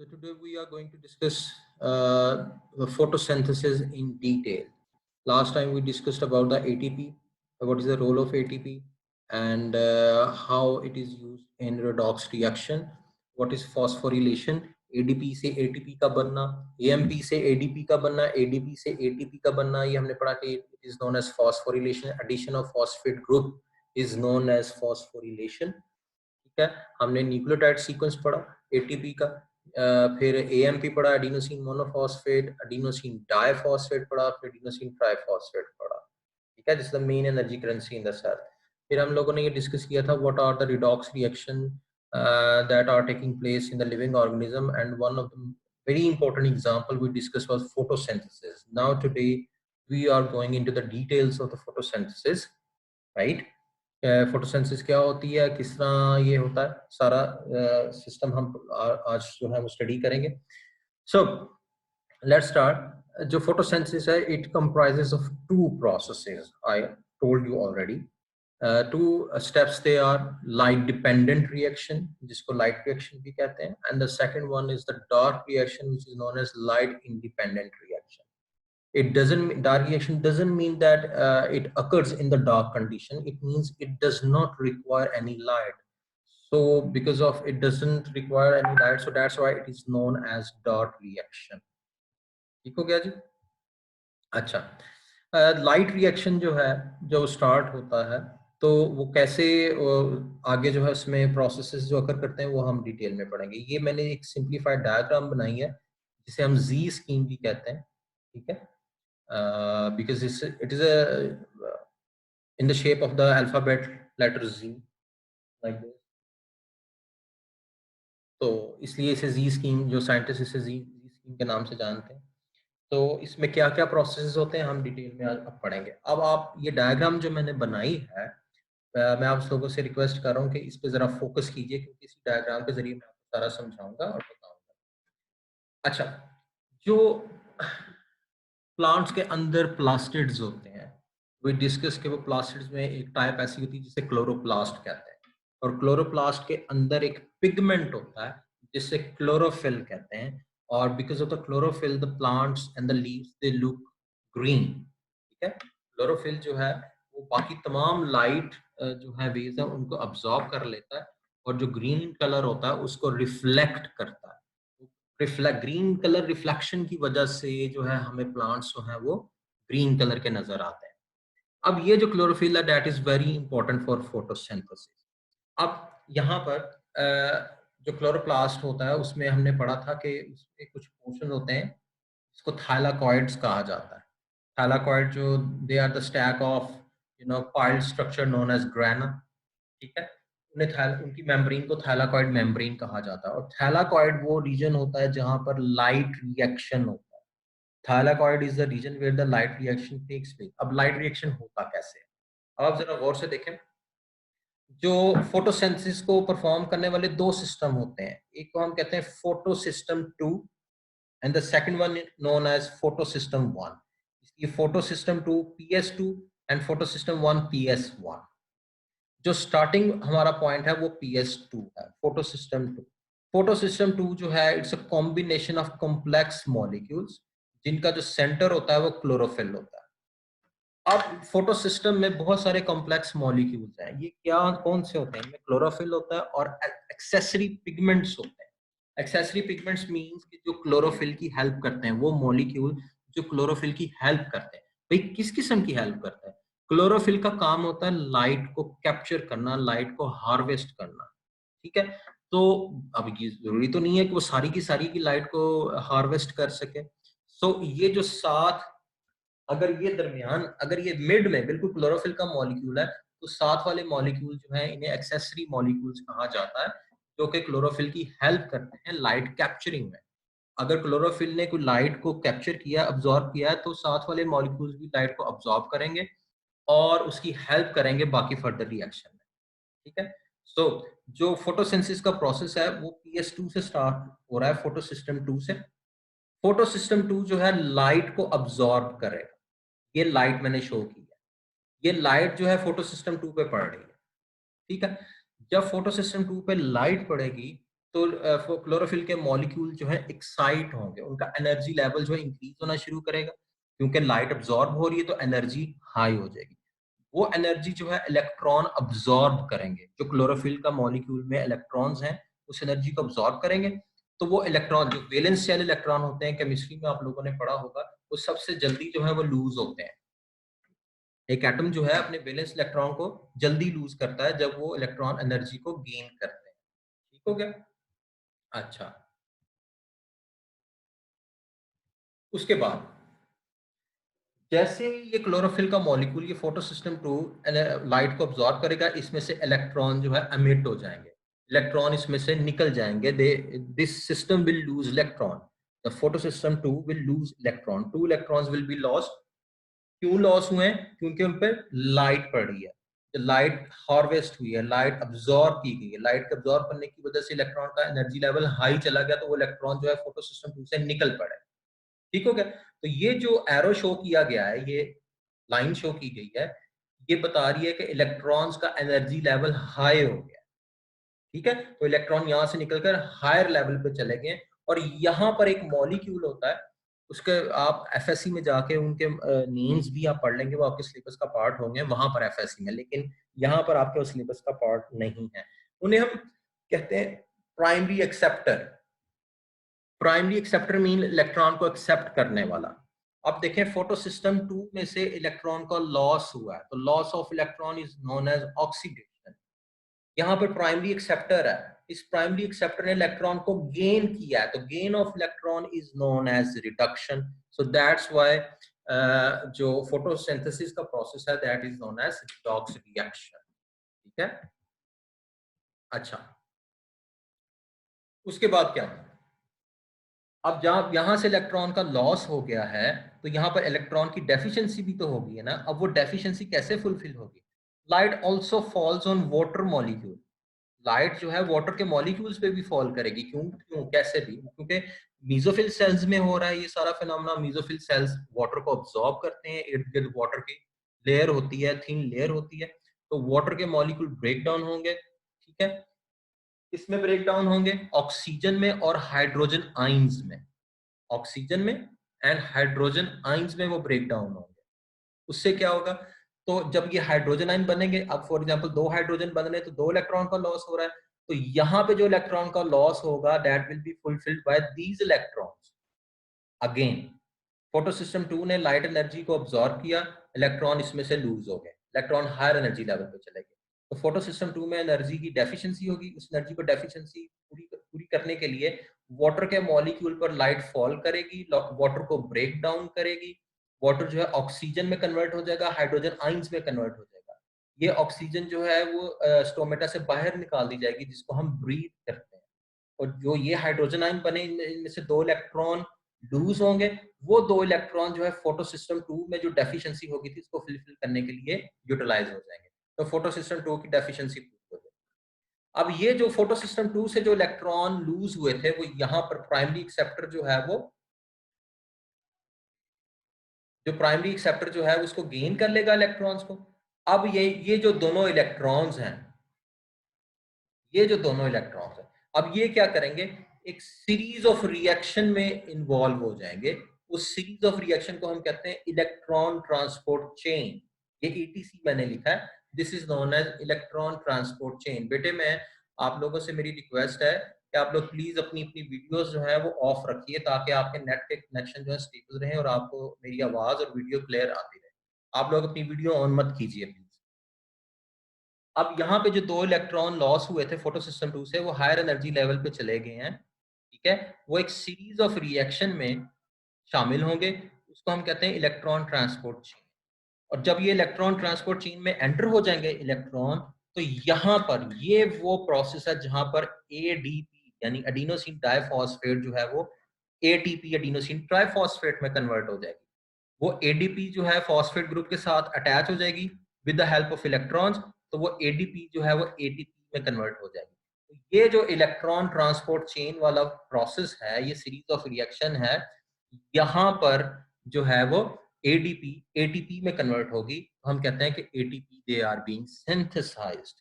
So today we are going to discuss the photosynthesis in detail. Last time we discussed about the ATP, what is the role of ATP, and how it is used in redox reaction. What is phosphorylation? ADP से ATP का बनना, AMP से ADP का बनना, ADP से ATP का बनना, ये हमने पढ़ा कि it is known as phosphorylation. Addition of phosphate group is known as phosphorylation. ठीक है, हमने न्यूक्लियोटाइड सीक्वेंस पढ़ा एटीपी का, फिर एएमपी पढ़ा, एडिनोसिन मोनोफॉस्फेट, एडिनोसिन डाइफॉस्फेट पढ़ा, फिर एडिनोसिन ट्राइफॉस्फेट पढ़ा। ठीक है, this is the main energy currency in the cell. फिर हम लोगों ने ये डिस्कस किया था what are the redox reaction that are taking place in the living organism, and one of the very important example we discussed was photosynthesis. Now today we are going into the details of the photosynthesis, right? Photosynthesis क्या होती है, किस तरह ये होता है, सारा system हम आज जो है वो स्टडी करेंगे। सो लेट्स स्टार्ट। जो फोटोसिंथेसिस है it comprises of two processes, I told you already. Two steps they are light dependent reaction, जिसको लाइट रिएक्शन भी कहते हैं, and the second one is the dark reaction which is known as light independent reaction. It doesn't, dark reaction doesn't mean that it occurs in the dark condition. It means it does not require any light. So because of it doesn't require any light, so that's why it is known as dark reaction. ठीक हो गया जी? अच्छा, light reaction जो है, जो start होता है, तो वो कैसे आगे जो है उसमें प्रोसेसेस जो अकर करते हैं वो हम डिटेल में पढ़ेंगे। ये मैंने एक सिंप्लीफाइड डायग्राम बनाई है जिसे हम जी स्कीम भी कहते हैं। ठीक है, because it is in the shape of the alphabet letter Z, like this. तो इसलिए इसे Z स्कीम, जो साइंटिस्ट इसे Z स्कीम के नाम से जानते हैं। तो इसमें क्या क्या प्रोसेसेस होते हैं हम डिटेल में आज अब पढ़ेंगे। अब आप ये डायग्राम जो मैंने बनाई है, मैं आप लोगों से रिक्वेस्ट कर रहा हूँ कि इस पे जरा फोकस कीजिए, क्योंकि इस डायग्राम के जरिए मैं आपको सारा समझाऊंगा और बताऊंगा। अच्छा, जो प्लांट्स के अंदर प्लास्टिड्स होते हैं, वी डिस्कस के वो प्लास्टिड्स में एक टाइप ऐसी होती है जिसे क्लोरोप्लास्ट कहते हैं, और क्लोरोप्लास्ट के अंदर एक पिगमेंट होता है जिसे क्लोरोफिल कहते हैं, और because of the chlorophyll the plants and the leaves they look green. ठीक है, क्लोरोफिल जो है वो बाकी तमाम लाइट जो है वेज है उनको अब्सॉर्ब कर लेता है, और जो ग्रीन कलर होता है उसको रिफ्लेक्ट करता है। ग्रीन कलर रिफ्लेक्शन की वजह से जो है हमें प्लांट्स जो है वो ग्रीन कलर के नजर आते हैं। अब ये जो क्लोरोफिल है that is very important for photosynthesis. अब यहाँ पर जो क्लोरोप्लास्ट होता है उसमें हमने पढ़ा था कि उसमें कुछ पोर्शन होते हैं, इसको थाइलाकॉइड्स कहा जाता है। थाइलाकॉइड जो they are the stack of piled structure known as grana. ठीक है, उनकी मेम्ब्रेन को थैलाकॉइड मेम्ब्रेन कहा जाता है, और थैलाकॉइड वो रीजन होता है जहां पर लाइट रिएक्शन होता है। Thylakoid is the region where the light reaction takes place. अब लाइट रिएक्शन होता कैसे है, अब आप जरा गौर से देखें। जो फोटोसिंथेसिस को परफॉर्म करने वाले दो सिस्टम होते हैं, एक को हम कहते हैं photosystem 2 and the second one known as photosystem 1। इसलिए photosystem 2 PS2 and photosystem 1 PS1। जो स्टार्टिंग हमारा पॉइंट है वो PS2 है, फोटो सिस्टम 2। फोटो सिस्टम 2 जो है it's a combination of complex molecules, जिनका जो सेंटर होता है वो क्लोरोफिल होता है। अब फोटो सिस्टम में बहुत सारे कॉम्प्लेक्स मॉलिक्यूल्स हैं, ये क्या कौन से होते हैं, इनमें क्लोरोफिल होता है और एक्सेसरी पिगमेंट्स होते हैं। एक्सेसरी पिगमेंट्स मींस कि जो क्लोरोफिल की हेल्प करते हैं, वो मॉलिक्यूल जो क्लोरोफिल की हेल्प करते हैं। भाई किस किस्म की हेल्प करते हैं? क्लोरोफिल का काम होता है लाइट को कैप्चर करना, लाइट को हार्वेस्ट करना। ठीक है, तो अब ये जरूरी तो नहीं है कि वो सारी की लाइट को हार्वेस्ट कर सके। सो ये जो साथ, अगर ये मिड में बिल्कुल क्लोरोफिल का मॉलिक्यूल है, तो साथ वाले मॉलिक्यूल जो है इन्हें एक्सेसरी मॉलिक्यूल्स कहा जाता है, जो कि क्लोरोफिल की हेल्प करते हैं लाइट कैप्चरिंग में। अगर क्लोरोफिल ने कोई लाइट को कैप्चर किया, अब्सॉर्ब किया, तो साथ वाले मॉलिक्यूल्स भी लाइट को अब्सॉर्ब करेंगे और उसकी हेल्प करेंगे बाकी फर्दर रिएक्शन में। ठीक है, सो जो फोटोसिंथेसिस का प्रोसेस है वो PS2 से स्टार्ट हो रहा है, फोटो सिस्टम 2 से। फोटो सिस्टम 2 जो है लाइट को अब्सॉर्ब करेगा। ये लाइट मैंने शो की है, ये लाइट जो है फोटो सिस्टम 2 पे पड़ रही है। ठीक है, जब फोटो सिस्टम 2 पे लाइट पड़ेगी तो क्लोरोफिल के मॉलिक्यूल जो है एक्साइट होंगे, उनका एनर्जी लेवल जो है इंक्रीज होना शुरू करेगा, क्योंकि लाइट अब्सॉर्ब हो रही है तो एनर्जी हाई हो जाएगी। वो एनर्जी जो है इलेक्ट्रॉन अब्सॉर्ब करेंगे, जो क्लोरोफिल का मॉलिक्यूल में इलेक्ट्रॉन्स हैं उस एनर्जी को अब्सॉर्ब करेंगे। तो वो इलेक्ट्रॉन जो वैलेंस शेल इलेक्ट्रॉन होते हैं, केमिस्ट्री में आप लोगों ने पढ़ा होगा, वो सबसे जल्दी जो है वो लूज होते हैं। एक एटम जो है अपने वैलेंस इलेक्ट्रॉन को जल्दी लूज करता है जब वो इलेक्ट्रॉन एनर्जी को गेन करते हैं। ठीक हो गया? अच्छा, उसके बाद जैसे ये क्लोरोफिल का मॉलिक्यूल ये फोटो सिस्टम टू लाइट को अब्सॉर्ब करेगा, इसमें से इलेक्ट्रॉन जो है एमिट हो जाएंगे, इलेक्ट्रॉन इसमें से निकल जाएंगे, they this system will lose electron, the photo system two will lose electron, two electrons will be lost. क्यों लॉस हुए हैं? क्योंकि उन पर लाइट पड़ रही है, लाइट हार्वेस्ट हुई है, लाइट अब्सॉर्ब की गई है, लाइट के अब्सॉर्ब करने की वजह से इलेक्ट्रॉन का एनर्जी लेवल हाई चला गया, तो वो इलेक्ट्रॉन जो है फोटो सिस्टम टू से निकल पड़े। ठीक हो गया? तो ये जो एरो शो किया गया है, ये लाइन शो की गई है, ये बता रही है कि इलेक्ट्रॉन्स का एनर्जी लेवल हाई हो गया। ठीक है? तो इलेक्ट्रॉन यहां से निकलकर हायर लेवल पे चले गए, और यहां पर एक मॉलिक्यूल होता है, उसके आप एफएससी में जाके उनके नेम्स भी आप पढ़ लेंगे, वो आपके सिलेबस का पार्ट होंगे वहां पर एफएससी में, लेकिन यहाँ पर आपके सिलेबस का पार्ट नहीं है। उन्हें हम कहते हैं primary acceptor. Primary acceptor mean electron को एक्सेप्ट करने वाला। अब देखें फोटो सिस्टम 2 में से इलेक्ट्रॉन का लॉस हुआ है, तो loss of electron is known as oxidation. यहाँ पर प्राइमरी एक्सेप्टर है, इस प्राइमरी एक्सेप्टर ने इलेक्ट्रॉन को गेन किया है, तो gain of electron is known as reduction. So that's why जो फोटोसिंथेसिस का प्रोसेस है that is known as redox reaction. ठीक है? अच्छा, उसके बाद क्या? अब जब यहां से इलेक्ट्रॉन का लॉस हो गया है, तो यहां पर इलेक्ट्रॉन की डेफिशिएंसी भी तो होगी है ना। अब वो डेफिशिएंसी कैसे फुलफिल होगी? Light also falls on water molecule. Light जो है वाटर के मॉलिक्यूल्स पे भी फॉल करेगी। क्यों क्यों कैसे भी? क्योंकि मीजोफिल सेल्स में हो रहा है ये सारा फिनोमेना। मीजोफिल सेल्स वाटर को अब्सॉर्ब करते हैं, इर्द गिर्द वाटर की लेयर होती है, थिन लेयर होती है, तो वाटर के मॉलिक्यूल ब्रेक डाउन होंगे। ठीक है? किसमें ब्रेक डाउन होंगे? ऑक्सीजन में और हाइड्रोजन आइंस में। ऑक्सीजन में एंड हाइड्रोजन आइंस में वो ब्रेक डाउन होंगे। उससे क्या होगा? तो जब ये हाइड्रोजन आयन बनेंगे, अब फॉर एग्जांपल दो हाइड्रोजन बन रहे हैं तो दो इलेक्ट्रॉन का लॉस हो रहा है, तो यहाँ पे जो इलेक्ट्रॉन का लॉस होगा that will be fulfilled by these electrons. Again photo system 2 ने लाइट एनर्जी को अब्सॉर्ब किया, इलेक्ट्रॉन इसमें से लूज हो गए, इलेक्ट्रॉन हायर एनर्जी लेवल पे चले गए। तो फोटो सिस्टम 2 में एनर्जी की डेफिशिएंसी होगी, उस एनर्जी को डेफिशिएंसी पूरी पूरी करने के लिए वाटर के मॉलिक्यूल पर लाइट फॉल करेगी, वाटर को ब्रेक डाउन करेगी, वाटर जो है ऑक्सीजन में कन्वर्ट हो जाएगा, हाइड्रोजन आइंस में कन्वर्ट हो जाएगा। ये ऑक्सीजन जो है वो स्टोमेटा से बाहर निकाल दी जाएगी, जिसको हम ब्रीथ करते हैं। और जो ये हाइड्रोजन आयन बने, इनमें से दो इलेक्ट्रॉन लूज होंगे, वो दो इलेक्ट्रॉन जो है फोटो सिस्टम 2 में जो डेफिशिएंसी होगी थी इसको फुलफिल करने के लिए यूटिलाइज हो जाएंगे, तो फोटो सिस्टम 2 की डेफिशिएंसी पूरी हो जाएगी। अब ये जो फोटो सिस्टम 2 से जो इलेक्ट्रॉन लूज हुए थे, वो यहाँ पर प्राइमरी एक्सेप्टर जो है वो, जो प्राइमरी एक्सेप्टर जो है उसको गेन कर लेगा इलेक्ट्रॉन्स को। अब ये जो दोनों इलेक्ट्रॉन्स हैं, ये जो दोनों इलेक्ट्रॉन्स हैं, अब ये क्या करेंगे? एक सीरीज ऑफ रिएक्शन में इन्वॉल्व हो जाएंगे। उस सीरीज ऑफ रिएक्शन को हम कहते हैं इलेक्ट्रॉन ट्रांसपोर्ट चेन। ये ईटीसी मैंने लिखा है, this is known as electron transport chain. बेटे मैं आप लोगों से मेरी रिक्वेस्ट है कि आप लोग प्लीज अपनी अपनी वीडियोस जो है वो ऑफ रखिए, ताकि आपके नेट के कनेक्शन जो है स्टेबल रहे और आपको मेरी आवाज और वीडियो क्लियर आती रहे। आप लोग अपनी वीडियो ऑन मत कीजिए प्लीज। अब यहाँ पे जो दो इलेक्ट्रॉन लॉस हुए थे फोटो सिस्टम 2 से, वो हायर एनर्जी लेवल पे चले गए हैं। ठीक है? वो एक सीरीज ऑफ रिएक्शन में शामिल होंगे, उसको हम कहते हैं इलेक्ट्रॉन ट्रांसपोर्ट चेन। और जब ये इलेक्ट्रॉन ट्रांसपोर्ट चेन में एंटर हो जाएंगे इलेक्ट्रॉन, तो यहाँ पर ये वो प्रोसेस है जहां पर एडीपी यानी एडिनोसिन डाइफॉस्फेट जो है वो एटीपी एडिनोसिन ट्राइफॉस्फेट में कन्वर्ट हो जाएगी। वो एडीपी जो है फॉस्फेट ग्रुप के साथ अटैच हो जाएगी with the help of electrons, तो वो एडीपी जो है वो एटीपी में कन्वर्ट हो जाएगी। तो ये जो इलेक्ट्रॉन ट्रांसपोर्ट चेन वाला प्रोसेस है, ये सीरीज ऑफ रिएक्शन है, यहाँ पर जो है वो एडीपी एटीपी में कन्वर्ट होगी। हम कहते हैं कि ATP they are being synthesised.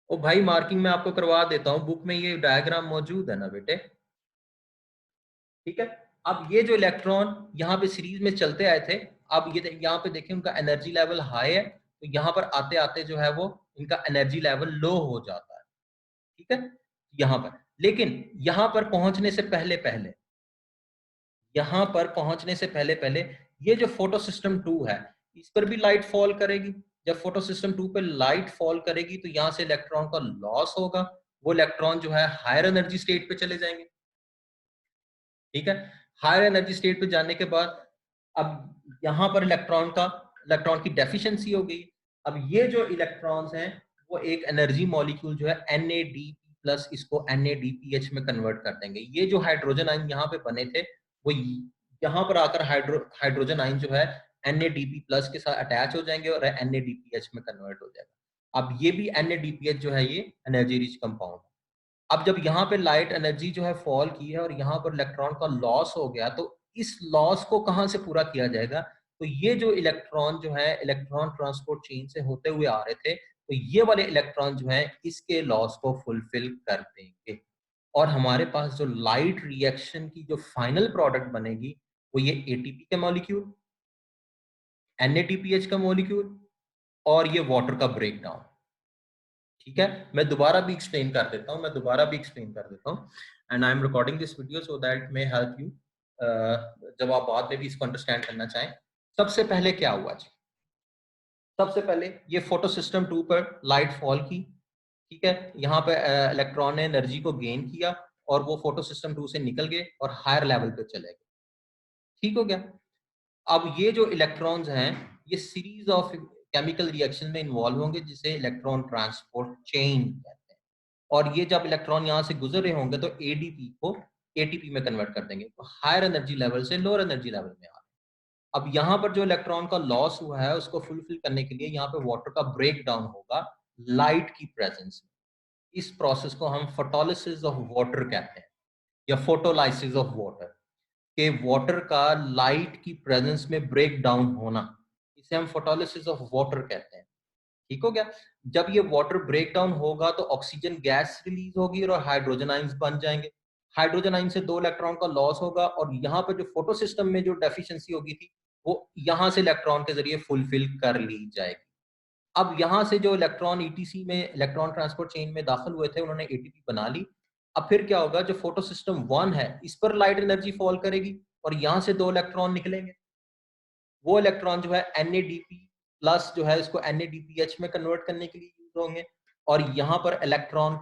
ओ भाई मार्किंग मैं आपको करवा देता हूँ, बुक में ये डायग्राम मौजूद है ना बेटे, ठीक है। अब ये जो इलेक्ट्रॉन यहाँ पे सीरीज में चलते आए थे, अब ये यहाँ पे देखिए उनका एनर्जी लेवल हाई है, तो यहाँ पर आते आते जो है वो इनका एनर्जी लेवल लो हो जाता है, ठीक है, यहाँ पर। लेकिन यहाँ पर पहुंचने से पहले पहले, यहाँ पर पहुंचने से पहले पहले ये जो फोटो सिस्टम 2 है, इस पर भी लाइट फॉल करेगी। जब फोटो सिस्टम 2 पे लाइट फॉल करेगी तो यहाँ से इलेक्ट्रॉन का लॉस होगा, वो इलेक्ट्रॉन जो है हायर एनर्जी स्टेट पे चले जाएंगे, ठीक है। हायर एनर्जी स्टेट पे जाने के बाद अब यहाँ पर इलेक्ट्रॉन की डेफिशिएंसी हो गई। अब ये जो इलेक्ट्रॉन्स हैं वो एक एनर्जी मॉलिक्यूल जो है NADP प्लस इसको NADPH में कन्वर्ट कर देंगे। ये जो हाइड्रोजन आयन यहाँ पे बने थे वो यहाँ पर आकर हाइड्रोजन आयन जो है NADP प्लस के साथ अटैच हो जाएंगे और NADPH में कन्वर्ट हो जाएगा। अब ये भी NADPH जो है ये एनर्जी रिच कंपाउंड। अब जब यहाँ पे लाइट एनर्जी जो है फॉल की है और यहाँ पर इलेक्ट्रॉन का लॉस हो गया, तो इस लॉस को कहाँ से पूरा किया जाएगा? तो ये जो इलेक्ट्रॉन जो है इलेक्ट्रॉन ट्रांसपोर्ट चेन से होते हुए आ रहे थे, तो ये वाले इलेक्ट्रॉन जो है इसके लॉस को फुलफिल कर देंगे और हमारे पास जो लाइट रिएक्शन की जो फाइनल प्रोडक्ट बनेगी वो ये एटीपी का मॉलिक्यूल, NADPH का मॉलिक्यूल और ये वाटर का ब्रेकडाउन, ठीक है। मैं दोबारा भी एक्सप्लेन कर देता हूँ and I am recording this video so that may help you जब आप बाद में भी इसको अंडरस्टैंड करना चाहें। सबसे पहले क्या हुआ जी? सबसे पहले ये फोटो सिस्टम 2 पर लाइट फॉल की, ठीक है। यहाँ पे इलेक्ट्रॉन ने एनर्जी को गेन किया और वो फोटो सिस्टम 2 से निकल गए और हायर लेवल पे चले गए, ठीक हो गया। अब ये जो इलेक्ट्रॉन्स हैं ये सीरीज ऑफ केमिकल रिएक्शन में इन्वॉल्व होंगे जिसे इलेक्ट्रॉन ट्रांसपोर्ट चेन कहते हैं, और ये जब इलेक्ट्रॉन यहाँ से गुजर रहे होंगे तो एडीपी को एटीपी में कन्वर्ट कर देंगे, तो हायर एनर्जी लेवल से लोअर एनर्जी लेवल में आ रहे हैं। अब यहाँ पर जो इलेक्ट्रॉन का लॉस हुआ है उसको फुलफिल करने के लिए यहाँ पे वाटर का ब्रेक डाउन होगा लाइट की प्रेजेंस में। इस प्रोसेस को हम फोटोलिसिस ऑफ वाटर कहते हैं या फोटोलाइसिस ऑफ वाटर, के वाटर का लाइट की प्रेजेंस में ब्रेक डाउन होना, इसे हम फोटोलिसिस ऑफ वाटर कहते हैं, ठीक हो गया। जब ये वाटर ब्रेक डाउन होगा तो ऑक्सीजन गैस रिलीज होगी और हाइड्रोजन आइंस बन जाएंगे। हाइड्रोजन आइन से 2 इलेक्ट्रॉन का लॉस होगा और यहाँ पर जो फोटो सिस्टम में जो डेफिशिएंसी होगी थी वो यहाँ से इलेक्ट्रॉन के जरिए फुलफिल कर ली जाएगी। अब यहाँ से जो इलेक्ट्रॉन ईटीसी में इलेक्ट्रॉन ट्रांसपोर्ट चेन में दाखिल हुए थे उन्होंने एटीपी बना ली। अब फिर क्या होगा, जो फोटो सिस्टम 1 है इस पर लाइट एनर्जी फॉल करेगी और यहाँ से 2 इलेक्ट्रॉन निकलेंगे। वो इलेक्ट्रॉन जो है NADP प्लस जो है इसको NADPH में कन्वर्ट करने के लिए यूज होंगे और यहाँ पर इलेक्ट्रॉन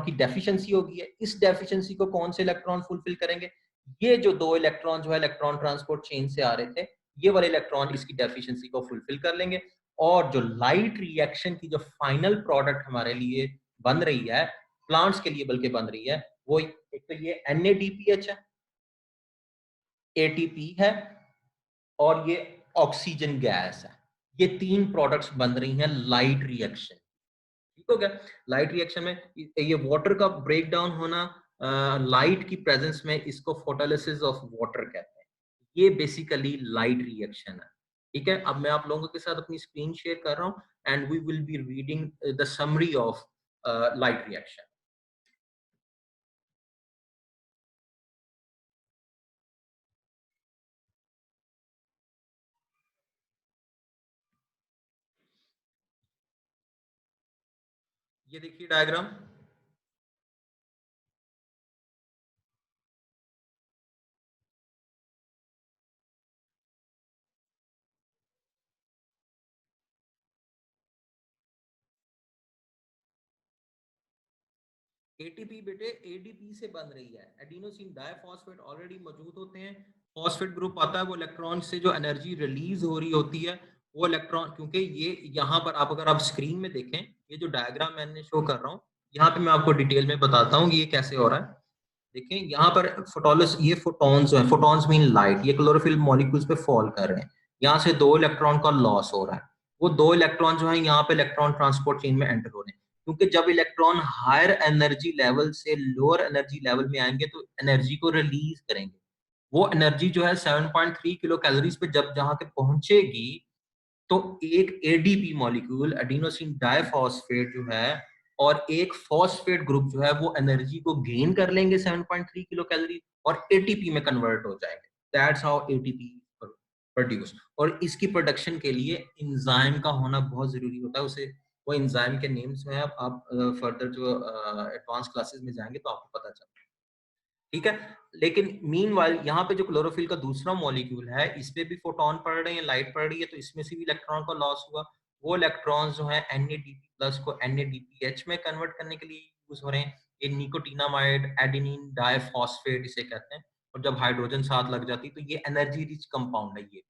की डेफिशिएंसी होगी है। इस डेफिशिएंसी को कौन से इलेक्ट्रॉन फुलफिल करेंगे? ये जो 2 इलेक्ट्रॉन जो है इलेक्ट्रॉन ट्रांसपोर्ट चेन से आ रहे थे, ये वाले इलेक्ट्रॉन इसकी डेफिशिएंसी को फुलफिल कर लेंगे और जो लाइट रिएक्शन की जो फाइनल प्रोडक्ट हमारे लिए बन रही है, प्लांट्स के लिए बल्कि बन रही है, वो एक तो ये NADPH है, ATP है और ये ऑक्सीजन गैस है। ये 3 प्रोडक्ट्स बन रही हैं लाइट रिएक्शन, ठीक हो गया। लाइट रिएक्शन में ये वाटर का ब्रेक डाउन होना लाइट की प्रेजेंस में, इसको फोटोलिसिस ऑफ वाटर कहते हैं। ये बेसिकली लाइट रिएक्शन है, ठीक है। अब मैं आप लोगों के साथ अपनी स्क्रीन शेयर कर रहा हूँ and we will be reading the summary of light reaction. ये देखिए डायग्राम, एटीपी बेटे एडीपी से बन रही है। एडिनोसिन डाइफॉस्फेट ऑलरेडी मौजूद होते हैं, फॉस्फेट ग्रुप आता है, वो इलेक्ट्रॉन से जो एनर्जी रिलीज हो रही होती है वो इलेक्ट्रॉन, क्योंकि ये यहाँ पर आप अगर आप स्क्रीन में देखें, ये जो डायग्राम मैंने शो कर रहा हूँ यहाँ पे मैं आपको डिटेल में बताता हूँ ये कैसे हो रहा है। देखें यहाँ पर फोटोलिस, ये फोटॉन्स हैं, फोटॉन्स मीन लाइट, ये क्लोरोफिल मॉलिक्यूल्स पे फॉल कर रहे हैं, यहाँ से 2 इलेक्ट्रॉन का लॉस हो रहा है। वो 2 इलेक्ट्रॉन जो है यहाँ पे इलेक्ट्रॉन ट्रांसपोर्ट चेन में एंटर हो रहे हैं, क्योंकि जब इलेक्ट्रॉन हायर एनर्जी लेवल से लोअर एनर्जी लेवल में आएंगे तो एनर्जी को रिलीज करेंगे। वो एनर्जी जो है 7.3 किलो कैलोरीज पे जब जहां के पहुंचेगी तो एक एडीपी मॉलिक्यूल एडिनोसिन डाइफॉस्फेट जो है और एक फॉस्फेट ग्रुप जो है वो एनर्जी को गेन कर लेंगे 7.3 किलो कैलोरी और एटीपी में कन्वर्ट हो जाएंगे। That's how ATP produce. और इसकी प्रोडक्शन के लिए एंजाइम का होना बहुत जरूरी होता है। उसे वो एंजाइम के नेम्स में आप फर्दर जो एडवांस क्लासेस में जाएंगे तो आपको पता चलेगा, ठीक है। लेकिन मीनवाइल यहाँ पे जो क्लोरोफिल का दूसरा मॉलिक्यूल है, इस पे भी फोटोन पड़ रहे हैं, लाइट पड़ रही है, तो इसमें से भी इलेक्ट्रॉन का लॉस हुआ। वो इलेक्ट्रॉन्स जो है NADP प्लस को NADPH में कन्वर्ट करने के लिए यूज हो रहे हैं। ये निकोटिनामाइड एडेनिन डाइफॉस्फेट इसे कहते हैं। और जब हाइड्रोजन साथ लग जाती है तो ये एनर्जी रिच कंपाउंड है ये।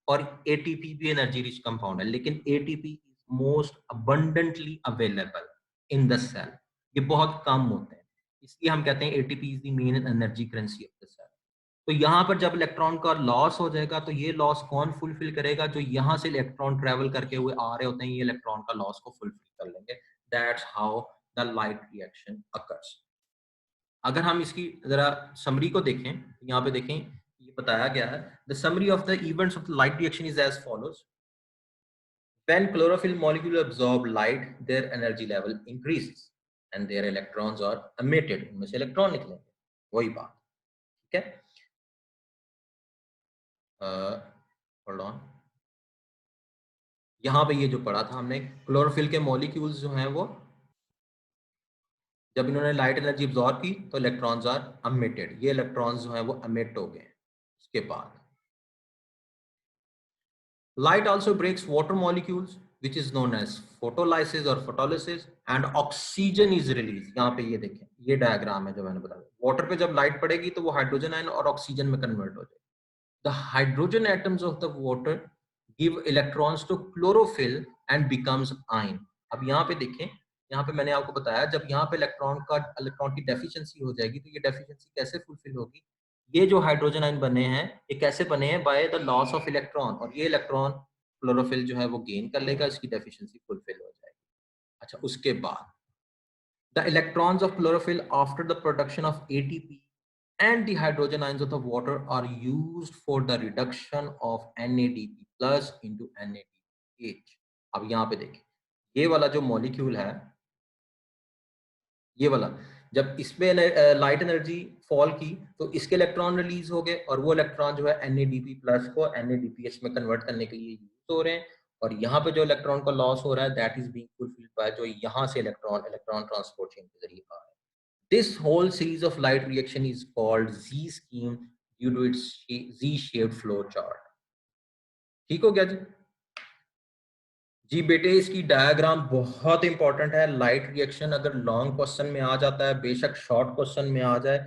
और एटीपी भी एनर्जी रिच कंपाउंड है, लेकिन ATP is most abundantly available in the cell. ये बहुत कम होते हैं, इसलिए हम कहते हैं ATP is the main energy currency of the cell. तो यहाँ पर जब इलेक्ट्रॉन का लॉस हो जाएगा तो ये लॉस कौन फुलफिल करेगा? जो यहाँ से इलेक्ट्रॉन ट्रेवल करके हुए आ रहे होते हैं, ये इलेक्ट्रॉन का लॉस को फुलफिल कर लेंगे। That's how the light reaction occurs. अगर हम इसकी जरा समरी को देखें, यहाँ पे देखें, ये बताया गया है the summary of the events of the light reaction is as follows. When chlorophyll molecule absorb light, their energy level increases and their electrons are emitted. इनमें से इलेक्ट्रॉन निकलेंगे, वही बात, ठीक है। होल्ड ऑन, यहाँ पे ये जो पढ़ा था हमने, क्लोरोफिल के मॉलिक्यूल्स जो हैं वो जब इन्होंने लाइट एनर्जी अब्सॉर्ब की तो इलेक्ट्रॉन्स आर emitted, ये इलेक्ट्रॉन्स जो हैं वो emit हो गए। उसके बाद light also breaks water molecules which is known as photolysis or photolysis and oxygen is released। यहाँ पे ये देखें, ये डायग्राम है जो मैंने बताया। वाटर पे जब लाइट पड़ेगी तो वो हाइड्रोजन आयन और ऑक्सीजन में कन्वर्ट हो जाएगी। The hydrogen atoms of the water give electrons to chlorophyll and becomes ion। अब यहाँ पे देखें, यहाँ पे मैंने आपको बताया जब यहाँ पे इलेक्ट्रॉन की डेफिशिएंसी हो जाएगी तो ये डेफिशिएंसी कैसे फुलफिल होगी? ये जो हाइड्रोजन आयन बने हैं ये कैसे बने हैं? By the loss of electron. और ये इलेक्ट्रॉन क्लोरोफिल जो है वो गेन कर लेगा, इसकी डेफिशिएंसी फुलफिल हो जाएगी। अच्छा, उसके बाद the electrons of chlorophyll after the production of ATP and the hydrogen ions of the water are used for the reduction of NADP plus into NADPH। अब यहाँ पे देखें, ये वाला जो मॉलिक्यूल है, ये वाला, जब इसमें लाइट एनर्जी फॉल की तो इसके इलेक्ट्रॉन रिलीज हो गए और वो इलेक्ट्रॉन जो है NADP प्लस को NADPH में कन्वर्ट करने के लिए यूज हो रहे हैं। और यहाँ पे जो इलेक्ट्रॉन का लॉस हो रहा है that is being fulfilled by जो यहाँ से इलेक्ट्रॉन ट्रांसपोर्ट चेन के जरिए आ रहा है। This whole series of light reaction is called Z scheme due to its Z-shaped flow chart। ठीक हो गया जी? जी बेटे, इसकी डायग्राम बहुत इंपॉर्टेंट है। लाइट रिएक्शन अगर लॉन्ग क्वेश्चन में आ जाता है, बेशक शॉर्ट क्वेश्चन में आ जाए,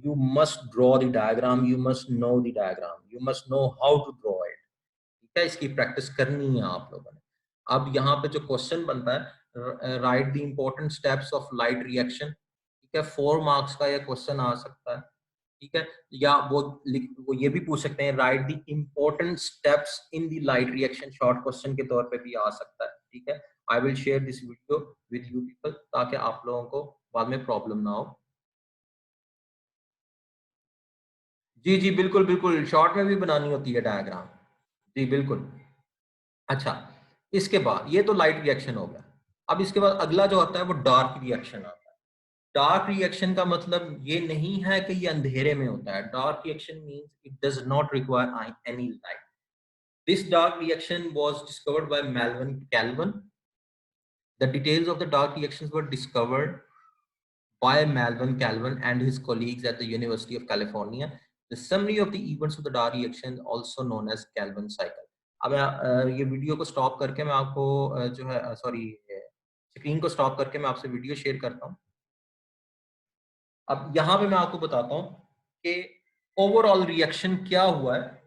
you must draw the diagram, you must know the diagram, you must know how to draw it. ठीक है, इसकी प्रैक्टिस करनी है आप लोगों ने। अब यहाँ पे जो क्वेश्चन बनता है, right the important steps of light reaction. ठीक है, 4 मार्क्स का ये क्वेश्चन आ सकता है। ठीक है, या वो ये भी पूछ सकते हैं right the important steps in the light reaction, short question के तौर पे भी आ सकता है। ठीक है, आई will share this video with you people ताकि आप लोगों को बाद में प्रॉब्लम ना हो। जी जी बिल्कुल बिल्कुल, शॉर्ट में भी बनानी होती है डायग्राम। जी बिल्कुल। अच्छा, इसके बाद ये तो लाइट रिएक्शन हो गया। अब इसके बाद अगला जो आता है वो डार्क रिएक्शन आता है। डार्क रिएक्शन का मतलब ये नहीं है कि ये अंधेरे में होता है। Dark reaction means it does not require any light. This dark reaction was discovered by Melvin Calvin. The details of the dark reactions were discovered by Melvin Calvin and his colleagues at the University of California. The summary of the events of the dark reaction, also known as Calvin cycle। अब ये video को stop करके मैं आपको जो है sorry screen को stop करके मैं आपसे वीडियो शेयर करता हूँ। अब यहाँ पे मैं आपको बताता हूँ कि ओवरऑल रिएक्शन क्या हुआ है।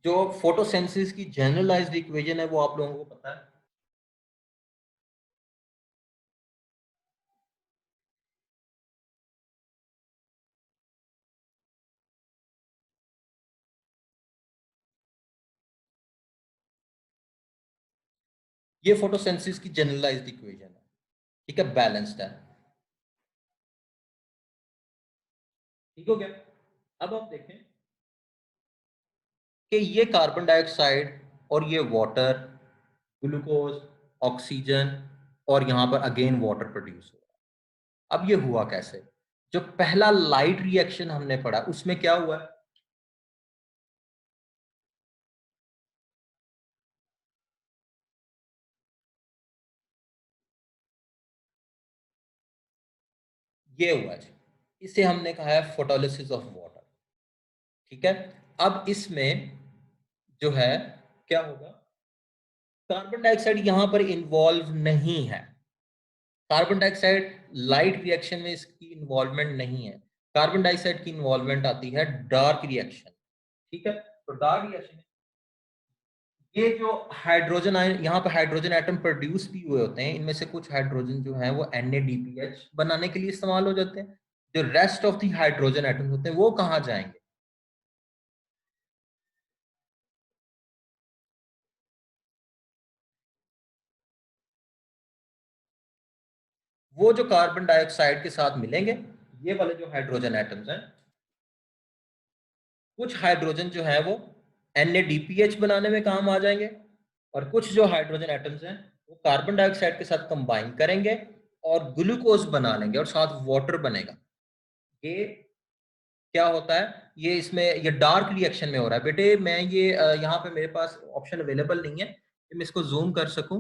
जो फोटोसिंथेसिस की जनरलाइज्ड इक्वेशन है वो आप लोगों को पता है। ये फोटोसिंथेसिस की जनरलाइज्ड इक्वेशन है। ठीक है, बैलेंस्ड है। ठीक हो गया? अब आप देखें कि ये कार्बन डाइऑक्साइड और ये वाटर, ग्लूकोज, ऑक्सीजन और यहां पर अगेन वाटर प्रोड्यूस हो रहा है। अब ये हुआ कैसे? जो पहला लाइट रिएक्शन हमने पढ़ा उसमें क्या हुआ? ये हुआ जी, इसे हमने कहा है फोटोलिसिस ऑफ वाटर। ठीक है, अब इसमें जो है क्या होगा, कार्बन डाइऑक्साइड यहां पर इन्वॉल्व नहीं है। कार्बन डाइऑक्साइड लाइट रिएक्शन में इसकी इन्वॉल्वमेंट नहीं है। कार्बन डाइऑक्साइड की इन्वॉल्वमेंट आती है डार्क रिएक्शन। ठीक है, तो डार्क रिएक्शन, ये जो हाइड्रोजन आयन यहाँ पे हाइड्रोजन एटम प्रोड्यूस भी हुए होते हैं, इनमें से कुछ हाइड्रोजन जो है वो NADPH बनाने के लिए इस्तेमाल हो जाते हैं। जो rest of the hydrogen atoms होते हैं वो कहाँ जाएंगे? वो जो कार्बन डाइऑक्साइड के साथ मिलेंगे, ये वाले जो हाइड्रोजन एटम्स हैं, कुछ हाइड्रोजन जो है वो NADPH बनाने में काम आ जाएंगे, और कुछ जो हाइड्रोजन एटम्स हैं वो कार्बन डाइऑक्साइड के साथ कंबाइन करेंगे और ग्लूकोज बना लेंगे और साथ वाटर बनेगा। ये क्या होता है, ये इसमें ये डार्क रिएक्शन में हो रहा है बेटे। मैं ये यहाँ पे मेरे पास ऑप्शन अवेलेबल नहीं है कि मैं इसको जूम कर सकूं।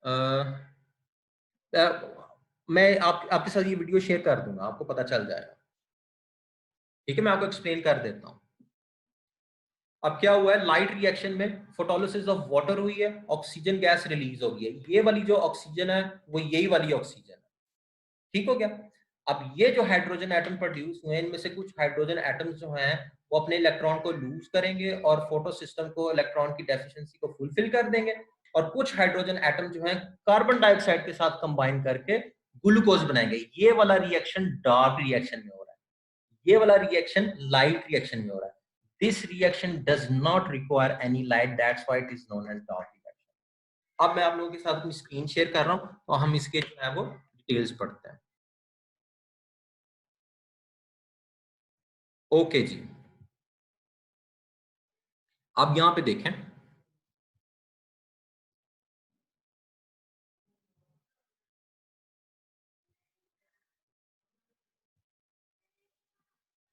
अ, अ, मैं आपके साथ ये वीडियो शेयर कर दूंगा, आपको पता चल जाएगा। ठीक है, मैं आपको एक्सप्लेन कर देता हूँ। अब क्या हुआ है, लाइट रिएक्शन में फोटोलिसिस ऑफ वाटर हुई है, ऑक्सीजन गैस रिलीज हो गई है। ये वाली जो ऑक्सीजन है वो यही वाली ऑक्सीजन है। ठीक हो गया? अब ये जो हाइड्रोजन एटम प्रोड्यूस हुए इनमें से कुछ हाइड्रोजन एटम्स जो हैं वो अपने इलेक्ट्रॉन को लूज करेंगे और फोटो सिस्टम को इलेक्ट्रॉन की डेफिशिएंसी को फुलफिल कर देंगे, और कुछ हाइड्रोजन एटम जो हैं कार्बन डाइऑक्साइड के साथ कंबाइन करके ग्लूकोज बनाएंगे। ये वाला रिएक्शन डार्क रिएक्शन में हो रहा है, ये वाला रिएक्शन लाइट रिएक्शन में हो रहा है। This reaction does not require any light, that's why it is known as dark reaction. अब मैं आप लोगों के साथ अपनी स्क्रीन शेयर कर रहा हूं और हम इसके जो है वो डिटेल्स पढ़ते हैं। ओके जी, अब यहां पे देखें,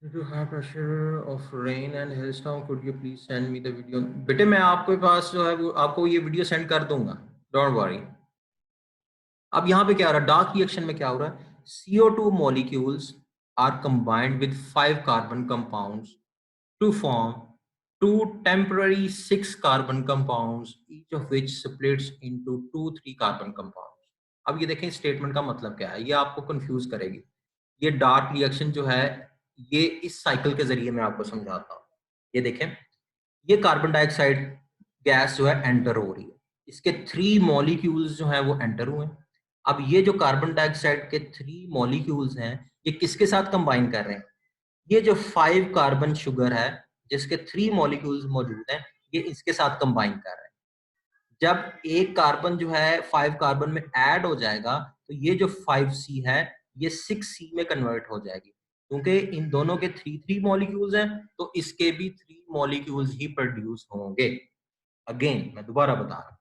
जो high pressure of rain and hailstorm, could you please send me the video? बेटे मैं आपके पास जो है वो आपको ये वीडियो सेंड कर दूंगा, डोंट वरी। अब यहाँ पे क्या हो रहा है, डार्क रिएक्शन में क्या हो रहा है, CO2 molecules are combined with 5 carbon compounds to form two temporary 6 carbon compounds, each of which splits into 2 3 carbon compounds। अब ये देखें स्टेटमेंट का मतलब क्या है, ये आपको कंफ्यूज करेगी। ये डार्क रिएक्शन जो है ये इस साइकिल के जरिए मैं आपको समझाता हूँ। ये देखें, ये कार्बन डाइऑक्साइड गैस जो है एंटर हो रही है, इसके 3 मॉलिक्यूल्स जो हैं वो एंटर हुए हैं। अब ये जो कार्बन डाइऑक्साइड के 3 मॉलिक्यूल्स हैं ये किसके साथ कंबाइन कर रहे हैं? ये जो 5 कार्बन शुगर है जिसके 3 मॉलिक्यूल्स मौजूद हैं ये इसके साथ कंबाइन कर रहे हैं। जब एक कार्बन जो है 5 कार्बन में ऐड हो जाएगा तो ये जो 5C है ये 6C में कन्वर्ट हो जाएगी, क्योंकि इन दोनों के 3 मॉलिक्यूल्स हैं तो इसके भी 3 मॉलिक्यूल्स ही प्रोड्यूस होंगे। अगेन मैं दोबारा बता रहा हूँ,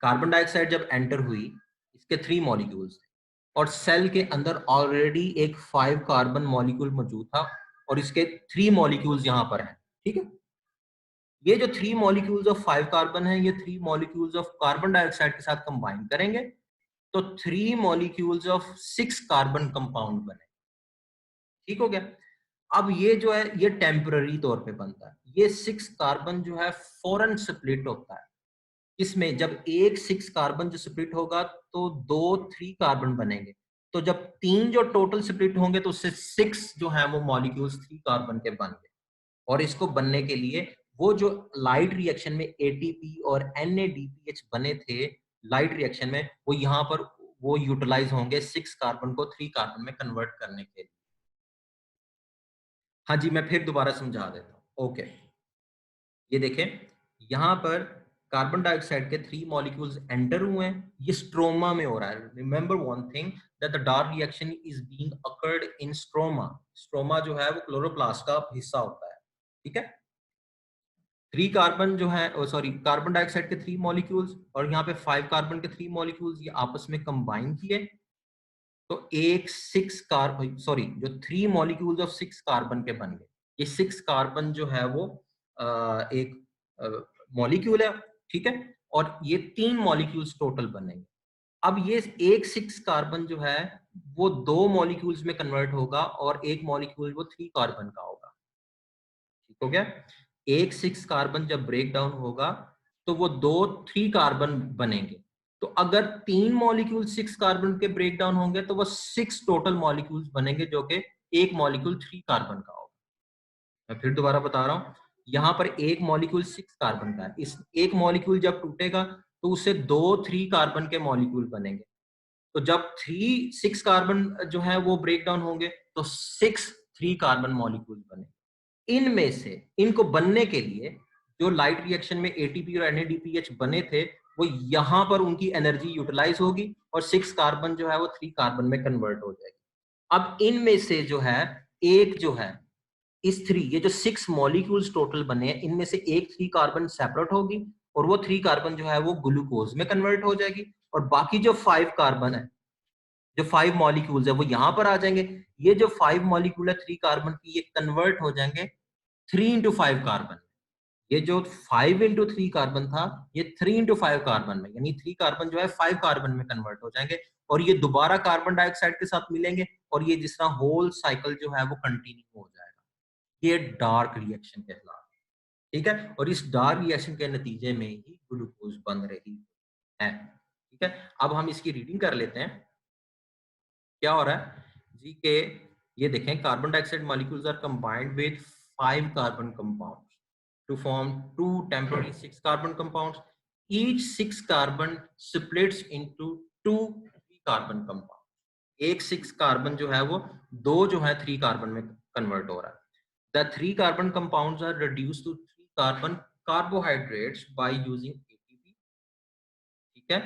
कार्बन डाइऑक्साइड जब एंटर हुई इसके 3 मॉलिक्यूल्स थे और सेल के अंदर ऑलरेडी एक 5 कार्बन मॉलिक्यूल मौजूद था और इसके 3 मॉलिक्यूल्स यहाँ पर हैं। ठीक है, ये जो 3 मॉलिक्यूल्स ऑफ 5 कार्बन है ये 3 मॉलिक्यूल्स ऑफ कार्बन डाइऑक्साइड के साथ कंबाइन करेंगे तो 3 मॉलिक्यूल्स ऑफ 6 कार्बन कंपाउंड बने। ठीक हो गया? अब ये जो है ये टेम्पररी तौर पे बनता है, ये 6 कार्बन जो है फौरन स्प्लिट होता है। इसमें जब एक 6 कार्बन जो स्प्लिट होगा तो 2 3 कार्बन बनेंगे, तो जब 3 जो टोटल स्प्लिट होंगे तो उससे 6 जो है वो मॉलिक्यूल्स 3 कार्बन के बन गए। और इसको बनने के लिए वो जो लाइट रिएक्शन में ATP और NADPH बने थे लाइट रिएक्शन में, वो यहाँ पर वो यूटिलाइज होंगे 6 कार्बन को 3 कार्बन में कन्वर्ट करने के लिए। हाँ जी, मैं फिर दोबारा समझा देता हूँ। ओके, ये देखें यहाँ पर कार्बन डाइऑक्साइड के 3 मॉलिक्यूल्स एंटर हुए हैं, ये स्ट्रोमा में हो रहा है। Remember one thing that the dark reaction is being occurred in stroma. Stroma जो है वो क्लोरोप्लास्ट का हिस्सा होता है, ठीक है। 3 कार्बन जो है, सॉरी, कार्बन डाइऑक्साइड के 3 मॉलिक्यूल्स और यहाँ पे 5 कार्बन के 3 मॉलिक्यूल्स ये आपस में कंबाइन किए तो एक 6 कार्बन, सॉरी, जो 3 मॉलिक्यूल्स ऑफ 6 कार्बन के बन गए। ये 6 कार्बन जो है वो एक मॉलिक्यूल है, ठीक है, और ये 3 मॉलिक्यूल्स टोटल बनेंगे। अब ये एक 6 कार्बन जो है वो 2 मॉलिक्यूल्स में कन्वर्ट होगा और एक मॉलिक्यूल वो 3 कार्बन का होगा, ठीक हो गया। एक 6 कार्बन जब ब्रेक डाउन होगा तो वो 2 3 कार्बन बनेंगे। तो अगर 3 मॉलिक्यूल 6 कार्बन के ब्रेक डाउन होंगे तो वो 6 टोटल मॉलिक्यूल्स बनेंगे, जो कि एक मॉलिक्यूल 3 कार्बन का होगा। मैं फिर दोबारा बता रहा हूँ, यहाँ पर एक मॉलिक्यूल 6 कार्बन का है। इस एक मॉलिक्यूल जब टूटेगा तो उससे 2 3 कार्बन के मॉलिक्यूल बनेंगे। तो जब 6 कार्बन जो है वो ब्रेक डाउन होंगे तो 6 3 कार्बन मॉलिक्यूल बने। इनमें से इनको बनने के लिए जो लाइट रिएक्शन में एटीपी और एनएडीपीएच बने थे वो यहां पर उनकी एनर्जी यूटिलाइज होगी और 6 कार्बन जो है वो 3 कार्बन में कन्वर्ट हो जाएगी। अब इनमें से जो है एक जो है इस 3, ये जो 6 मॉलिक्यूल्स टोटल बने हैं इनमें से एक 3 कार्बन सेपरेट होगी और वो 3 कार्बन जो है वो ग्लूकोज में कन्वर्ट हो जाएगी और बाकी जो 5 कार्बन है, जो 5 मॉलिक्यूल्स है वो यहां पर आ जाएंगे। ये जो 5 मॉलिक्यूल है 3 कार्बन की, ये कन्वर्ट हो जाएंगे 3 इंटू 5 कार्बन। ये जो 5 इंटू 3 कार्बन था ये 3 इंटू 5 कार्बन में, यानी 3 कार्बन जो है 5 कार्बन में कन्वर्ट हो जाएंगे और ये दोबारा कार्बन डाइऑक्साइड के साथ मिलेंगे और ये जिस तरह होल साइकिल जो है वो कंटिन्यू हो जाएगा। ये डार्क रिएक्शन कहलाता है, ठीक है। और इस डार्क रिएक्शन के नतीजे में ही ग्लूकोज बन रही है, ठीक है। अब हम इसकी रीडिंग कर लेते हैं। क्या हो रहा है जी के, ये देखें, carbon dioxide molecules are combined with 5 carbon compounds to form 2 temporary 6 carbon compounds. Each 6 carbon splits into 2 3 carbon compounds. एक 6 कार्बन जो है वो 2 जो है 3 कार्बन में कन्वर्ट हो रहा है। The 3 carbon compounds are reduced to 3 carbon carbohydrates by using ATP, ठीक है,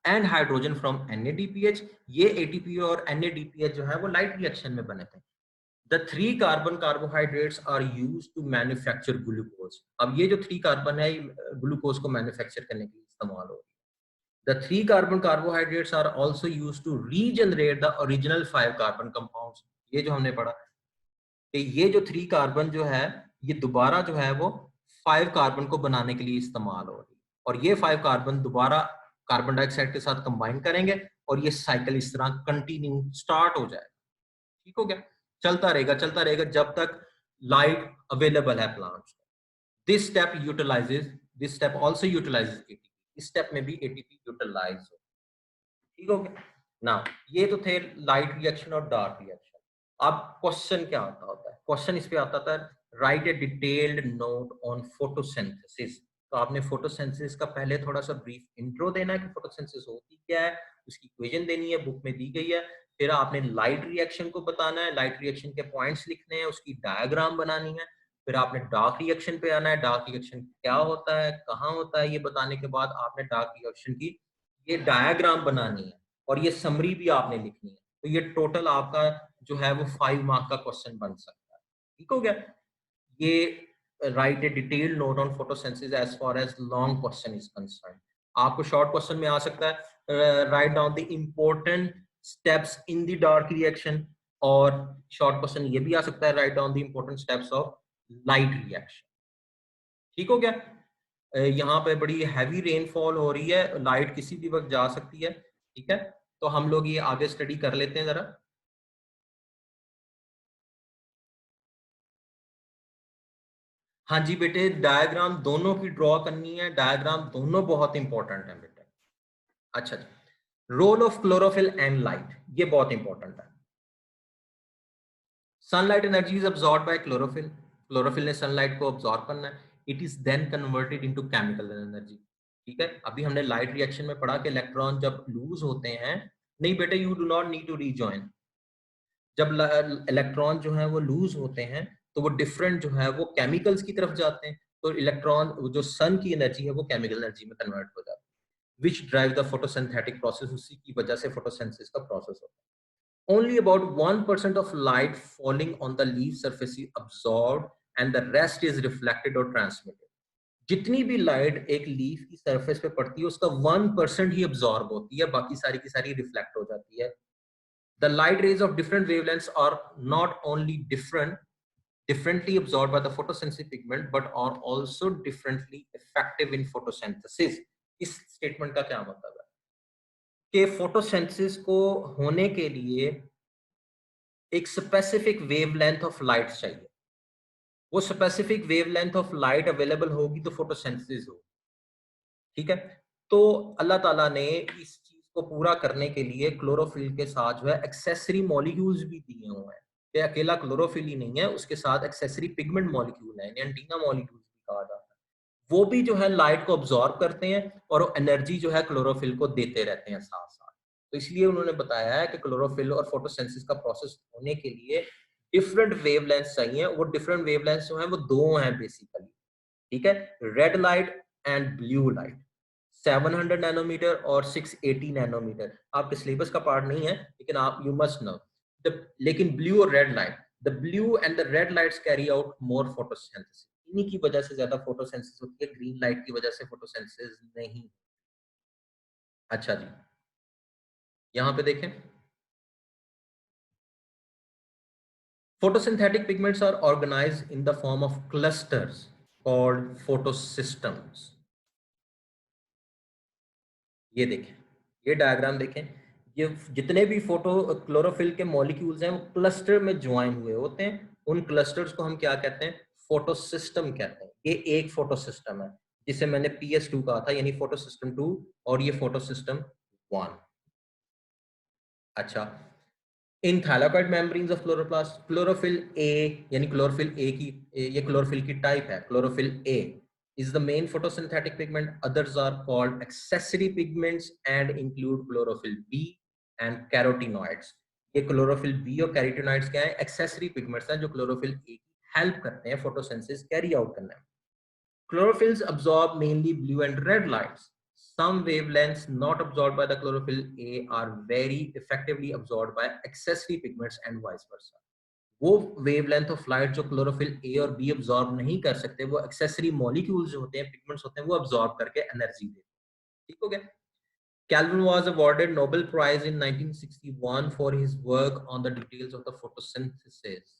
एंड हाइड्रोजन फ्रॉम NADPH। ये ATP और NADPH जो है वो लाइट रिएक्शन में बने थे। The 3 carbon carbohydrates are used to manufacture glucose. अब ये जो 3 कार्बन है ग्लूकोज को मैन्युफैक्चर करने के लिए इस्तेमाल हो रही है। The 3 carbon carbohydrates are also used to regenerate the original 5 carbon compounds. ये जो हमने पढ़ा कि ये जो 3 कार्बन जो है ये दोबारा जो है वो 5 कार्बन को बनाने के लिए इस्तेमाल हो रही है और ये 5 कार्बन दोबारा कार्बन डाइऑक्साइड के साथ कंबाइन करेंगे और ये साइकिल इस तरह कंटिन्यू स्टार्ट हो जाएगा, ठीक हो गया। चलता रहेगा जब तक लाइट अवेलेबल है प्लांट्स में। This step also utilises ATP. इस स्टेप में भी एटीपी यूटिलाइज हो, ठीक हो गया ना। ये तो थे लाइट रिएक्शन और डार्क रिएक्शन। अब क्वेश्चन क्या आता होता है, क्वेश्चन इस पे आता था, right a detailed note on photosynthesis. तो आपने फोटोसिंथेसिस का पहले थोड़ा सा ब्रीफ इंट्रो देना है कि फोटोसिंथेसिस होती क्या है, उसकी इक्वेशन देनी है, बुक में दी गई है। फिर आपने लाइट रिएक्शन को बताना है, लाइट रिएक्शन के पॉइंट्स लिखने हैं, उसकी डायग्राम बनानी है। फिर आपने डार्क रिएक्शन पे आना है, डार्क रिएक्शन क्या होता है, कहाँ होता है, ये बताने के बाद आपने डार्क रिएक्शन की ये डायग्राम बनानी है और ये समरी भी आपने लिखनी है। तो ये टोटल आपका जो है वो 5 मार्क का क्वेश्चन बन सकता है, ठीक हो गया। ये write a detailed note on photosynthesis as far as long question is concern. आपको शॉर्ट क्वेश्चन में आ सकता है write down the important steps in the dark reaction, और शॉर्ट क्वेश्चन ये भी आ सकता है write down the important steps of light reaction, ठीक हो गया। यहाँ पे बड़ी हैवी रेनफॉल हो रही है, लाइट किसी भी वक्त जा सकती है, ठीक है। तो हम लोग ये आगे स्टडी कर लेते हैं जरा। हाँ जी बेटे, डायग्राम दोनों की ड्रॉ करनी है, डायग्राम दोनों बहुत इंपॉर्टेंट है बेटे। अच्छा जी, role of chlorophyll and light, ये बहुत इंपॉर्टेंट है। Sunlight energy is absorb by chlorophyll, chlorophyll ने सनलाइट को अब्सॉर्ब करना है, it is then converted into chemical energy, ठीक है। अभी हमने लाइट रिएक्शन में पढ़ा कि इलेक्ट्रॉन जब लूज होते हैं, नहीं बेटे, you do not need to rejoin. जब इलेक्ट्रॉन जो है वो लूज होते हैं तो वो डिफरेंट जो है वो केमिकल्स की तरफ जाते हैं, तो इलेक्ट्रॉन जो सन की एनर्जी है वो केमिकल एनर्जी में कन्वर्ट हो जाती है, which drive the photosynthetic process, उसी की वजह से फोटोसिंथेसिस का प्रोसेस होता है। Only about 1% of light falling on the leaf surface is absorbed and the rest is reflected और ट्रांसमिटेड। जितनी भी लाइट एक लीफ की सरफेस पे पड़ती है उसका 1% ही अब्सॉर्ब होती है, बाकी सारी की सारी रिफ्लेक्ट हो जाती है। The light rays of different wavelengths are not only differently absorbed by the photosensitive pigment but are also differently effective in photosynthesis। इस स्टेटमेंट का क्या मतलब है कि फोटोसिंथेसिस को होने के लिए एक स्पेसिफिक वेवलेंथ ऑफ लाइट चाहिए, वो specific wavelength of light available होगी तो फोटोसिंथेसिस होगी, ठीक है। तो अल्लाह ताला ने इस चीज को पूरा करने के लिए क्लोरोफिल के साथ जो है एक्सेसरी मॉलिक्यूल्स भी दिए हुए हैं, कि अकेला क्लोरोफिल ही नहीं है, उसके साथ एक्सेसरी पिगमेंट मॉलिक्यूल है, एंटीना मॉलिक्यूल्स भी कहा जाता है। वो भी जो है लाइट को ऑब्जॉर्ब करते हैं और एनर्जी जो है क्लोरोफिल को देते रहते हैं साथ साथ। तो इसलिए उन्होंने बताया है कि क्लोरोफिल और फोटोसिंथेसिस का प्रोसेस होने के लिए डिफरेंट वेवलेंथ्स चाहिए। वो डिफरेंट वेवलेंथ्स जो है वो दो हैं बेसिकली, ठीक है, red light and blue light. 700 nanometre और 680 नैनोमीटर आपके सिलेबस का पार्ट नहीं है, लेकिन आप यू मस्ट नो। लेकिन ब्लू और red light, the blue and the red lights carry out more photosynthesis, इन्हीं की वजह से ज्यादा फोटोसिंथेसिस होती है, ग्रीन लाइट की वजह से फोटोसिंथेसिस नहीं। अच्छा जी, यहाँ पे देखें, photosynthetic pigments are organized in the form of clusters called photosystems। ये देखें, ये डायग्राम देखें, ये जितने भी फोटो क्लोरोफिल के मॉलिक्यूल्स हैं वो क्लस्टर में ज्वाइन हुए होते हैं। उन क्लस्टर्स को हम क्या कहते हैं? फोटोसिस्टम कहते हैं। ये एक फोटोसिस्टम है जिसे मैंने PS2 कहा था, यानी फोटोसिस्टम 2, और ये फोटोसिस्टम 1। अच्छा, इन थैलाकोइड membranes of chloroplast, chlorophyll A, यानी क्लोरोफिल ए की, ये क्लोरोफिल की टाइप है, chlorophyll A is the main photosynthetic pigment. Others are called accessory pigments and include chlorophyll B and carotenoids। ये क्लोरोफिल बी और कैरोटीनॉइड्स क्या है? एक्सेसरी पिगमेंट्स हैं जो क्लोरोफिल ए की हेल्प करते हैं फोटोसिंथेसिस कैरी आउट करने में। Chlorophylls absorb mainly blue and red lights. Some wavelengths not absorbed by the chlorophyll A are very effectively absorbed by accessory pigments and vice versa। वो wavelength of light जो chlorophyll A और B absorb नहीं कर सकते, वो accessory molecules जो होते हैं, पिगमेंट्स होते हैं, वो अब्सॉर्ब करके एनर्जी देते हैं। ठीक हो गया? Calvin was awarded Nobel Prize in 1961 for his work on the details of the photosynthesis।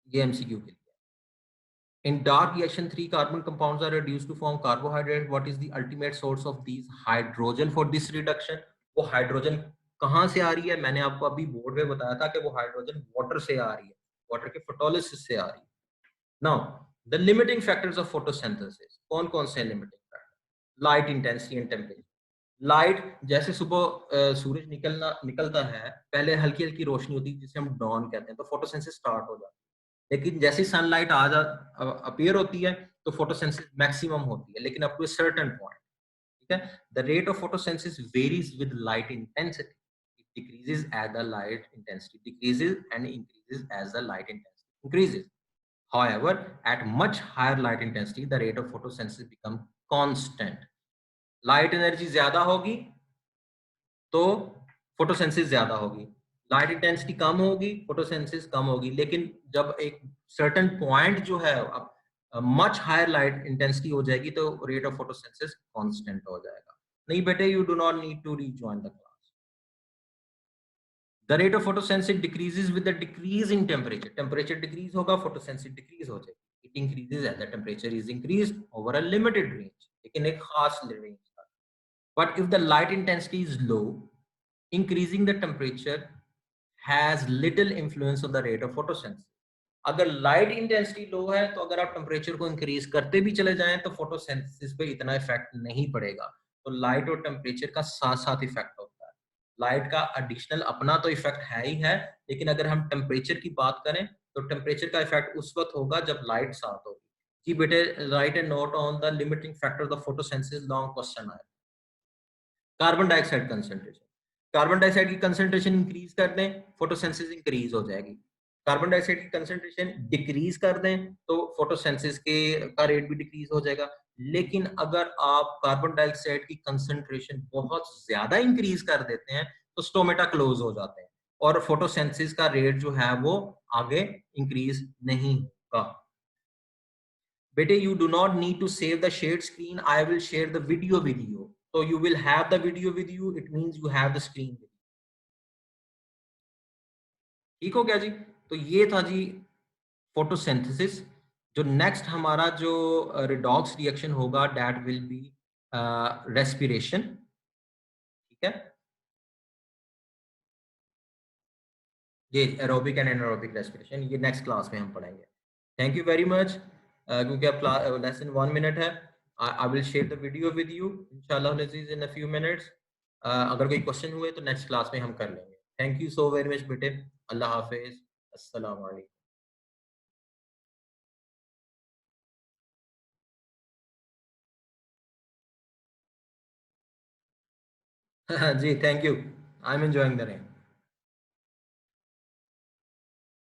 ये एमसीक्यू के लिए। In dark reaction, three carbon compounds are reduced to form carbohydrate. What is the ultimate source of these hydrogen for this reduction? वो hydrogen कहाँ से आ रही है? मैंने आपको अभी बोर्ड पे बताया था कि वो हाइड्रोजन वाटर से आ रही है, वाटर के फोटोलिसिस से आ रही है। Now the limiting factors of photosynthesis, कौन कौन से limiting factor? Light intensity and temperature. Light, जैसे सुबह सूरज निकलता है, पहले हल्की हल्की रोशनी होती है जिसे हम डॉन कहते हैं, तो फोटोसिंथेसिस स्टार्ट हो जाता है। लेकिन जैसे सनलाइट अपीयर होती है तो फोटोसिंथेसिस मैक्सिमम होती है, लेकिन up to a certain point, ठीक है। The rate of photosynthesis varies with light intensity, it decreases as the light intensity decreases and increases as the light intensity increases. However, at much higher light intensity, the rate of photosynthesis become constant। Light energy ज्यादा होगी तो photosynthesis ज्यादा होगी, light intensity कम होगी, photosynthesis कम होगी। लेकिन जब एक सर्टेन पॉइंट जो है अब मच हायर लाइट इंटेंसिटी हो जाएगी तो रेट ऑफ फोटोसिंथेसिस कांस्टेंट हो जाएगा। नहीं बेटे, you do not need to rejoin the class. The rate of photosynthesis decreases with the decrease in temperature. Temperature decrease होगा, फोटोसिंथेसिस डिक्रीज हो जाएगी। It increases as the temperature is increased over a limited range, लेकिन एक खास range तक। But if the light intensity is low, increasing the temperature has little influence on the rate of photosynthesis। अगर light intensity लो है तो अगर आप temperature को इंक्रीज करते भी चले जाएं तो फोटोसिंथेसिस पे इतना इफेक्ट नहीं पड़ेगा। तो लाइट और टेम्परेचर का साथ साथ इफेक्ट होता है। लाइट का एडिशनल अपना तो इफेक्ट है ही है, लेकिन अगर हम टेम्परेचर की बात करें तो टेम्परेचर का इफेक्ट उस वक्त होगा जब लाइट साथ होगी। जी बेटे, write and note on the limiting factor of photosynthesis, long question आया। Carbon dioxide concentration, carbon dioxide की कंसेंट्रेशन इंक्रीज कर दें, फोटोसिंथेसिस इंक्रीज हो जाएगी। कार्बन डाइऑक्साइड की कंसेंट्रेशन डिक्रीज कर दें तो फोटोसिंथेसिस के का रेट भी डिक्रीज हो जाएगा। लेकिन अगर आप कार्बन डाइऑक्साइड की कंसेंट्रेशन बहुत ज्यादा इंक्रीज कर देते हैं तो स्टोमेटा क्लोज हो जाते हैं और फोटोसिंथेसिस का रेट जो है वो आगे इंक्रीज नहीं होगा। बेटे you do not need to save the share screen, I will share the video with you, तो you will have the video with you, it means you have the screen. ठीक हो गया जी। तो ये था जी फोटोसिंथेसिस। जो नेक्स्ट हमारा जो रिडॉक्स रिएक्शन होगा दैट विल बी रेस्पिरेशन। ठीक है, ये एरोबिक एंड एनारोबिक रेस्पिरेशन ये नेक्स्ट क्लास में हम पढ़ेंगे। Thank you very much. क्योंकि अब लेस देन 1 मिनट है, आई will share the video with you इंशाल्लाह इन अ फ्यू मिनट्स। अगर कोई क्वेश्चन हुए तो नेक्स्ट क्लास में हम कर लेंगे। Thank you so very much बेटे। अल्लाह हाफिज। अस्सलाम वालेकुम। जी thank you. I am enjoying the rain.